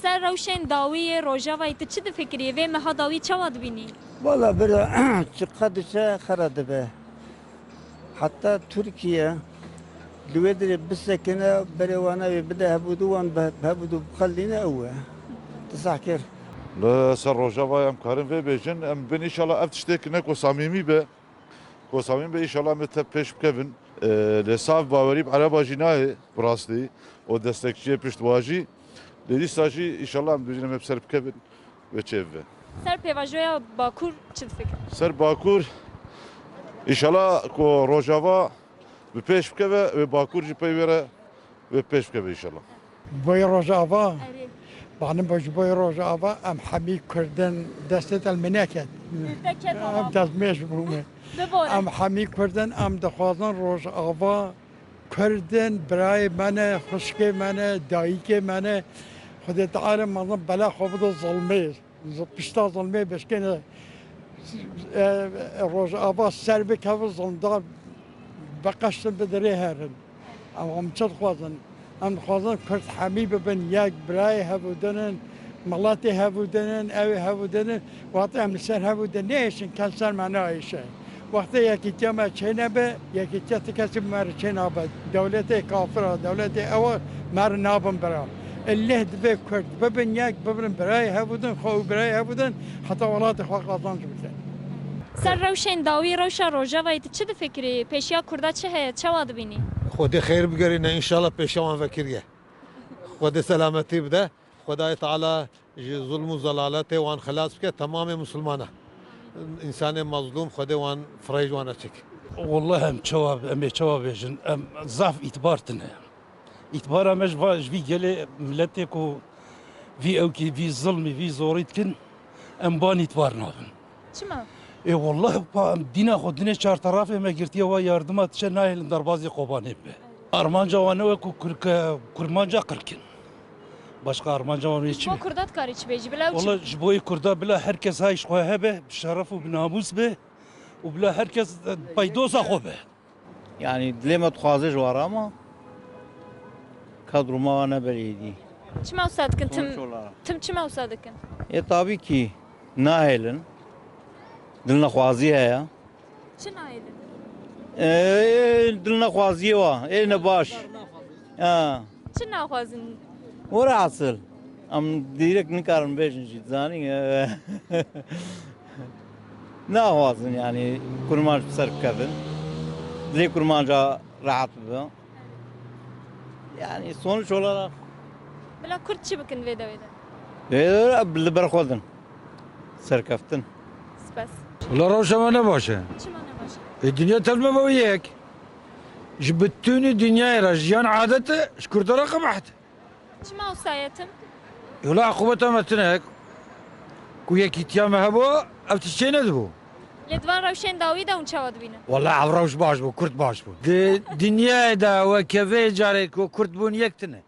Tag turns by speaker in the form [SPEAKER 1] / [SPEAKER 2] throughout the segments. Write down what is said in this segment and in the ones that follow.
[SPEAKER 1] سر روشن داوی روجاوی ت چه فکری و مها داوی چه بینی؟
[SPEAKER 2] والله برا قدشه خرد به حتى تركيا لودري بسكنة بريوانا بده هبودوان بهبودو بخلينا أوه تصح كير
[SPEAKER 3] لسر روجاوا ام كارن في بيجن ام بن ان شاء الله افتشتك نكو صميمي به كو صميم به ان شاء الله مت پیش بكفن لساف باوري بعربا جناي براستي او دستكشي پشتواجي لدي ساجي ان شاء الله ام بجنم بسر بكفن وچيف
[SPEAKER 1] سر پیواژویا باکور چه فکر؟
[SPEAKER 3] سر باكور ان شاء الله كو روجاوا بپیش بكفه و باكور جي بيوره و پیش بكفه ان شاء الله
[SPEAKER 4] بوی روجاوا
[SPEAKER 1] اری
[SPEAKER 4] بانم باش بوی روجاوا ام حمی کردن دستت المناکت
[SPEAKER 1] تکر
[SPEAKER 4] ام دزمیش بومه
[SPEAKER 1] بباره
[SPEAKER 4] ام حمی کردن ام دخوازن روجاوا کردن برای منه خشک منه دایک منه خود تعالی مظلم بلا خوبد ظلمه پشتا ظلمه بشکنه روجاوا سر بکف ظلمدار بقشتن بدری هرن ام چه خوازن ام خوازن کرد حمی ببن یک برای هبودنن ملاتی هبودنن اوی هبودنن وقتی ام سر هبودن نیشن کل سر منایشه وقتی یکی جمع چه نبه یکی چه کسی مر چه نبه دولت کافره دولت اول مر نابم برا اللي دبي كرد ببن یک ببن برای هبودن خو برای هبودن حتی ولات خو قازان بکن
[SPEAKER 1] سر روشن داوی روشا روجاوی ت چه فکری؟ پیشیا کرده چه هست؟ چه بینی؟
[SPEAKER 5] خدا خير بقرينا ان شاء الله بيشوان فكريه خدا سلامتي بده خداي تعالى ظلم وزلالته وان خلاص بك تمام مسلمانه انسان مظلوم خدا وان فريج وان اتشك
[SPEAKER 6] والله ام شواب بيجن ام ضعف اعتبارتنا اعتبار مش فاج في جلي ملتكو في اوكي في ظلمي في زوريتكن ام بان اعتبارنا
[SPEAKER 1] چما؟
[SPEAKER 6] اي والله دينا خدنا چهار طرفه ما قرتي و يردمات شنايل دربازي قوباني به ارمانجا وانا كرمانجا قركن başka Armanca var hiç
[SPEAKER 1] با
[SPEAKER 6] mi?
[SPEAKER 1] کردات کاری چه بیجی بلا و
[SPEAKER 6] Valla jiboyu kurda bila herkes hayş koya be, şeref ve namus be, و bila herkes paydosa xo be.
[SPEAKER 7] يعني دلما تخازج ورا ما كادرو ما وانا بريدي
[SPEAKER 1] چما استاد کن
[SPEAKER 7] sonuç olarak.
[SPEAKER 1] تم چما استاد کن؟
[SPEAKER 7] tabii ki nailin dilna خوازی هيا
[SPEAKER 1] چه نایدن؟
[SPEAKER 7] dilna خوازی وا ne baş ha
[SPEAKER 1] چه نخوازن؟
[SPEAKER 7] ورا اصل ام direkt نكارن بيجن جيت زاني ne خوازن yani kurmancı بسر كفن دلي kurmanca rahat bu yani sonuç olarak
[SPEAKER 1] بلا کرد چه بکن ویدا ویدا؟
[SPEAKER 7] بالبر خودن سركفتن
[SPEAKER 1] سپس
[SPEAKER 8] والله روشة ما نباشة
[SPEAKER 1] چما نباشه؟
[SPEAKER 8] الدنيا تلمة بوياك جبتوني دنيا رجيان عادته شكرت رقم واحد
[SPEAKER 1] چما استایتم؟
[SPEAKER 8] يلا عقوبتها متنك كويا كيتياما هبو او تشتين ادبو
[SPEAKER 1] لدوان روشن داوی دا اون چه بینه؟
[SPEAKER 8] والله عبروش باش بو كرت باش بو دنيا دا وكفي جارك وكرت بون يكتنه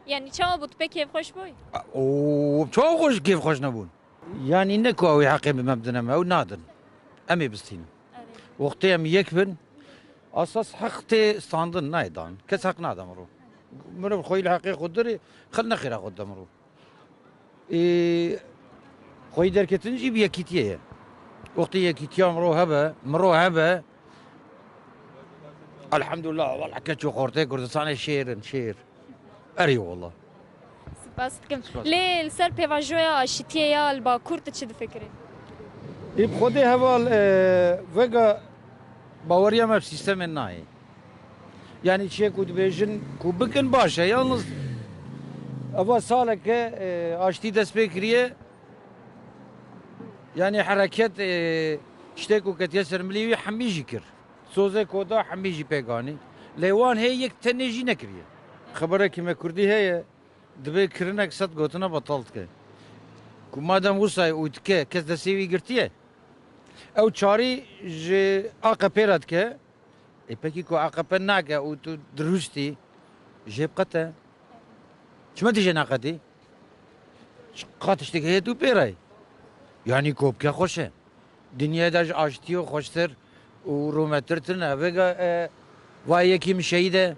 [SPEAKER 1] یعنی چه بود پکی خوش بوی؟
[SPEAKER 8] او شو خوش كيف خوش نبون يعني نكو او حقي بمبدنا ما او نادن امي بستين وقتي ام يكبن اساس حقتي ستاندن نايدان كس حق نادم مرو مرو خوي الحقيقة قدري خلنا خير قدام مرو خوي دركتن جيب يكيتيه وقتي يكيتيا مرو هبه الحمد لله والله كتشو خورتي كردستان شير اري والله
[SPEAKER 1] سپس کم لی سر پیواژویا آشتیه یا الباکور ت چه فکری؟
[SPEAKER 8] خودي هبال فيجا باوريا ما بسيستم الناي يعني شيء كود بيجن كو بكن باشا يالنز اول سالك اشتي دس بكريه يعني حركات شتيكو كتيسر مليوي حميجي كر سوزي كودا حميجي بيغاني ليوان هي يك تنيجي نكريه خبرك ما كردي هي دبي كرنك صد قوتنا بطلت كه كو مادام وصاي وتكه كز دسيوي قرتيه او چاری ج اقپرات که ای پکی کو اقپن ناکه او تو دروستی جيب قطع شو تيجي ناقتي قاتش تكهي تو بيراي يعني كوب كا خوشه دنيا داج اشتيو خوشتر و رومترتنا وگا وای یکی مشهیده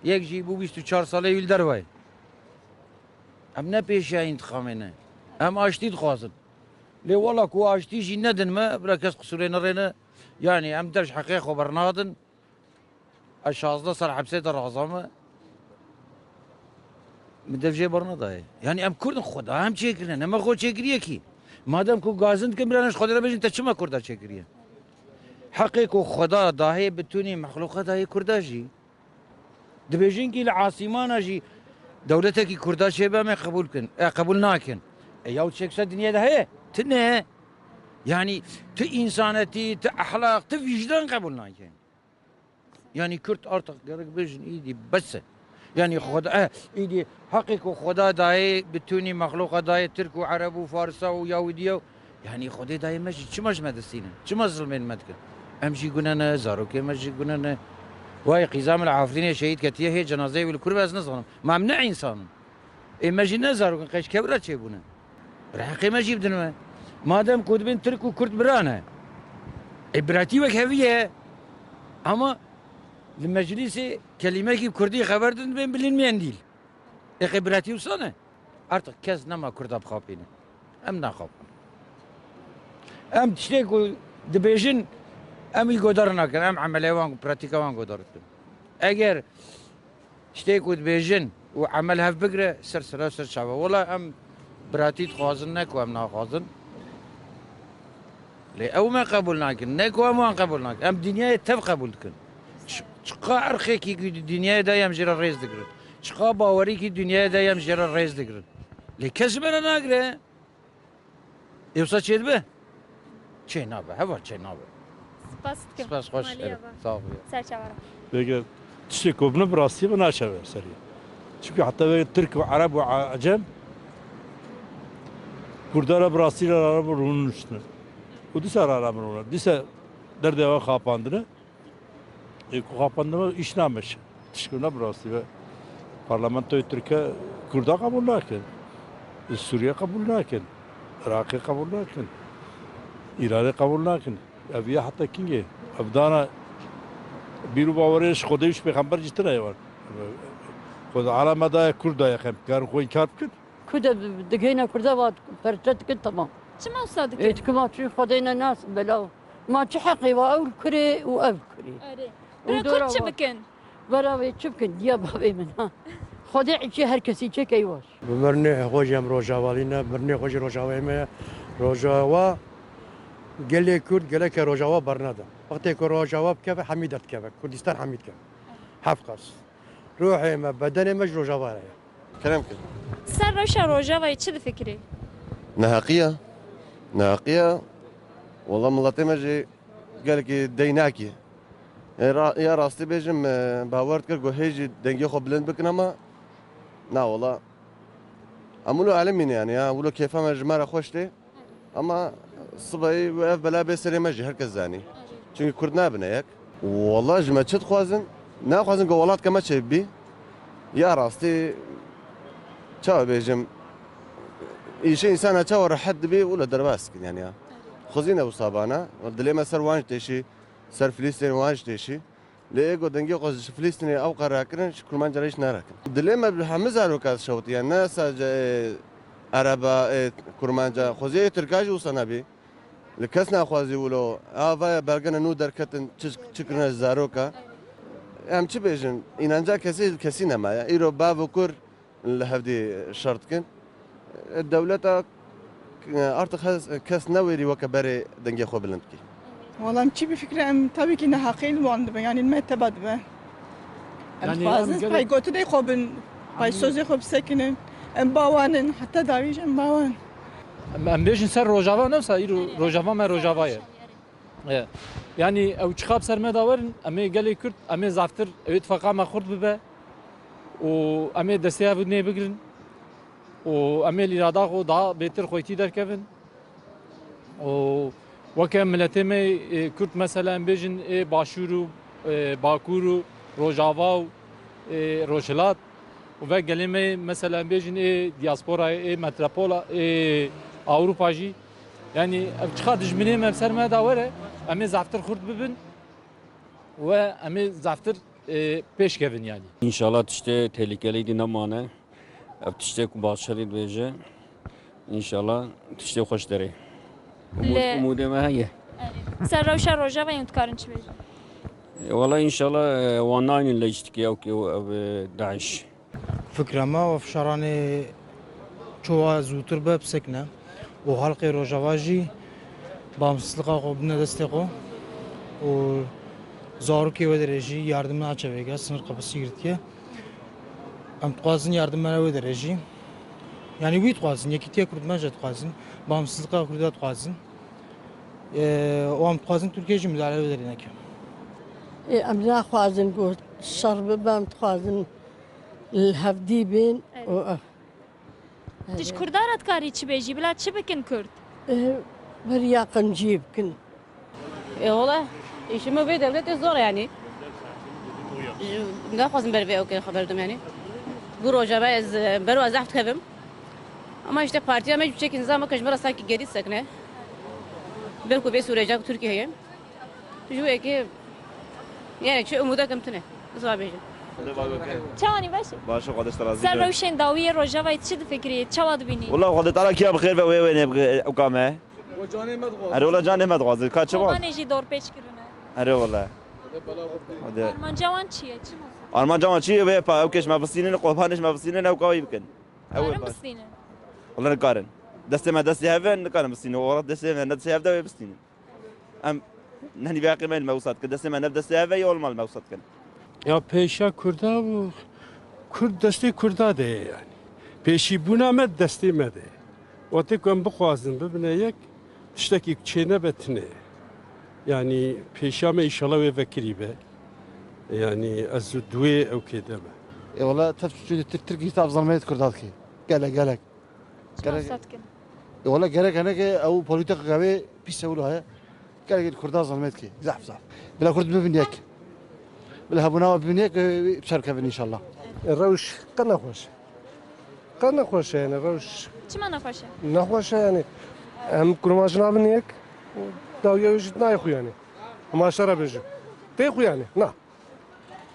[SPEAKER 8] یک جی بو 24 ساله یول در وای ام نه پیشیا انتخابه نه ام آشتی دخوازن لی والا کو آشتی جی ندن ما برا کس قصوری نرینه یعنی ام درش حقیق خبر نادن اشازده سر حبسه در عظامه مدفجه برنا دای یعنی ام کردن خدا هم چه کرنه نما خود چه کریه کی مادام کو گازند که برانش خدا را بجن تا چما کرده چه کریه حقیق خدا داهی بتونی مخلوقات داهی کرده جی دبیجین کی العاصمان جی دولتك كردها شبه ما قبول كن قبول ناكن يا تشكس الدنيا ده هي تنه يعني ت انسانتي ت اخلاق ت وجدان قبول ناكن يعني كرت ارتق قرق بجن ايدي بس يعني خدا ايدي حقيقه خدا داي بتوني مخلوق داي ترك وعرب وفارس ويهوديه يعني خدا داي ماشي شماش مدسينا شما ظلمين مدكن امشي قلنا زاروك ماشي قلنا واي قزام العافرين شهيد كتيه هي جنازه والكرب از نظام ممنوع انسان اما جي نزارو كن قش كبرت شيبونه رحقي ما جيب دنما مادام كود بين ترك وكرد برانا عبراتي وك هويه اما المجلس كلمه كي كردي خبردن بين بلين منديل عبراتي وصانه ارتق كاز نما كرد بخابينه ام نخاب ام تشتكو دبيجن ام يقدرنا كان ام عمليه وان براتيكا وان قدرت اگر اشتكو دبيجن وعملها في بقره سرسره سر شعبه والله ام براتيت خوازنك وام ناخوازن لي او ما قبولناك نك وما قبولناك ام دنيا تف قبولكن شقا عرخي كي الدنيا دايم جرى الرئيس دقرن شقا باوري كي الدنيا دايم جرى الرئيس دقرن لي كسبنا ناقره يوصل شيء به شيء نابه هوا شيء نابه سپاس خوش sağ ol.
[SPEAKER 1] سرچاوره
[SPEAKER 6] بگه تشتی کوبنه براستی و نشوه سری چون حتی به ترک و عرب و عجم کردارا براستی را عرب رونun üstüne o dise aramın ona dise derde ve kapandığını kapandığını iş namış tişkuna burası ve parlamentoyu Türkiye Kürda kabul lakin Suriye kabul lakin Irak'ı kabul lakin İran'ı kabul lakin أبي حتى كينجي أبدانا بيرو باوريش خديش بخمبر جتنا يوان خد على مدى كردا يا خم كان خوين كاربكن
[SPEAKER 9] كده دقينا كردا واد فرجت كنت تمام
[SPEAKER 1] چما استاد
[SPEAKER 9] إيه كما تشوف خدينا ناس بلا ما تحقي وأول كري وأول كري
[SPEAKER 1] برا كرد چه بکن
[SPEAKER 9] برا ويشوفكن ديا بابي منها خدي عشي هركسي شيء كيواش
[SPEAKER 10] بمرني خوجم روجاوالينا برني خوج روجاوي روجاوا گله کرد گله که روجاوا برنده وقتی که روجاوا بکه حمیدت که کردستان حمید که حفظ روحي ما بدني مش روجاوا
[SPEAKER 11] كلام كده
[SPEAKER 1] سر روشا روجاوا چه فکری
[SPEAKER 11] نهاقية والله ملاتي مجي قال لك ديناكي يا راستي بيجم باورت كرجو هيجي دنجي خو بلند بكنما نا والله عملوا علمين يعني اقولوا كيف ما جماعه خوشتي اما صبي وقف بلا بسري مجي هركز زاني çünkü Kürt ne binayak والله جماعه تشد خوازن نا خوازن قولات كما تشبي يا راستي تشاو بيجم شيء انسان تشاو حد بي ولا درباسك يعني خزينه وصابانا ودلي سر وانج تشي سر فلسطين وانج تشي ليجو دنجي قوز فلسطيني او قراكن شكل ما جريش ناركن دلي ما بحمز على كاس شوت يعني ناس عربا كرمانجا خوزي تركاج وصنابي لكسنا خوازي ولو افا برغنا نو دركتن تشكرنا زاروكا ام تشي بيجن انانجا كسينا ما ايرو بابو كور لهفدي شرطكن الدولة artık kes neveri وكبري دنجي خو بلندكي
[SPEAKER 12] والله مشي بفكرة tabii ki نهاقيل واندبه يعني المتباد به الفازن باي قلت لي خوبن باي سوزي خوب سكنن ام باوانن حتى داويش ام باوان
[SPEAKER 13] ام بيجن سر روجاوا نفسا ايرو روجاوا ما روجاوايا يعني او تشخاب سر ما داورن امي قالي كرت امي زافتر اتفاقا ما خرد ببه و امي دستيا بدني بگرن و امي الاراده خو دا بهتر خويتي در كفن و وكم ملتمي كرت مثلا بيجن باشورو باكورو روجاوا روشلات و كلمه مثلا بيجن دياسبورا متروبولا اوروبا جي يعني بتخاد جمني ما بسر ما داوره امي زافتر خرد ببن و امي زافتر پیش کردن yani.
[SPEAKER 14] İnşallah işte tehlikeliydi namane. ev tiştek başarı duyacak. İnşallah tiştek hoş deri.
[SPEAKER 1] Le-
[SPEAKER 14] Umudum heye.
[SPEAKER 1] Ser rewşa rojava yên dikarin çi bêjin?
[SPEAKER 14] والله إن شاء الله واناين اللي يشتكي أو داعش.
[SPEAKER 15] فكرة ما وفشراني چوا زوتر به بسکنه و حلقه روجاواجی بامسلقا خو بنا دستقو و زارو کی ودرجی yardım açavega sınır kapısı girdiye am tqazın yardım ودرجی yani bu tqazın yekitiye kurdmaja tqazın bamsızlığa kurda tqazın o am tqazın Türkiye'ci müdahale ودرینک
[SPEAKER 9] ام نخوازن قلت الشرب بام تخوازن الهفدي بين
[SPEAKER 1] Tiş Kurdarat karî çi bêjî bila çi bikin Kurd?
[SPEAKER 9] بريا قنجيب كن
[SPEAKER 16] والله işimi bir devlet zor yani. Ne fazla berbe okey haberdim yani. Bu rojava ez beru azaf tkabim. Ama işte partiye mecbur çekin zaman kajmara sanki geri sakne. Belki bir sürecek Türkiye'ye. Şu ki yani şu umuda kamtine. Zabıcı.
[SPEAKER 1] Çavani baş.
[SPEAKER 17] باشه خودش ترازی
[SPEAKER 1] Ser rewşên dawiyê rojava çi difikirî? Çawa dibînî?
[SPEAKER 17] والله خودت تعالى كيا بخير وي وين وقامه هري والله جاني ما تغازل كاتش باز
[SPEAKER 1] Omanê jî dorpêç kirine.
[SPEAKER 17] هري والله هذا
[SPEAKER 1] Armancawan çi ye? Çi mı?
[SPEAKER 17] ارمان جان شي وي با او كيش ما بسينين قوبانش ما بسينين او قوي يمكن
[SPEAKER 1] Karın bistînin.
[SPEAKER 17] والله نقارن دستي ما دستي هافن نقارن بسينين ورا دستي ما دستي هافدا وي بسينين ام نهني باقي ما الموسط دستي ما دستي هافا يول مال الموسط كان
[SPEAKER 6] Ya peşa kurda bu Kurd desti kurda de yani. Peşi buna med desti mede. O tek ben bu khazın bibne yek tişteki çene betine. Yani peşame inşallah ve vekili be. Yani az duve o kedeme.
[SPEAKER 18] والله تفشل تركي تاع ظلمات كردات كي قالك
[SPEAKER 1] Satkin.
[SPEAKER 18] والله قالك انا او بوليتيك غابي بيسولوا هيا قالك الكردات ظلمات كي زعف بلا كرد ببنيك بلا هبنا ببنيك بشارك ان شاء الله
[SPEAKER 19] الروش قنا خوش يعني الروش
[SPEAKER 1] Çi me nexweşe?
[SPEAKER 19] نخوش يعني هم كرماجنا بنيك داوية وجد نايخو يعني وما شرب بيجي تيخو يعني نا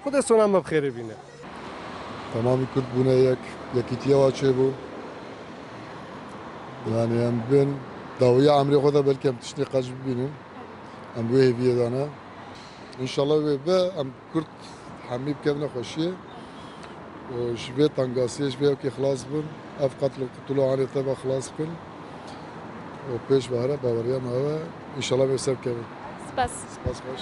[SPEAKER 19] خد السنة ما بخير بينا
[SPEAKER 20] تمامی کرد بونه یکیتیه واچه بو yani hem ben daviye amri koda belki hem tişni kaç binin hem bu heviye dana inşallah ve be hem kurt hamib kevne xoşiye o şve tangasiye şve ki xlas bun ev katlı kutulu ani teba xlas bin o peş bahara bavariya mava inşallah ve sev kevin
[SPEAKER 1] Spas.
[SPEAKER 20] spas baş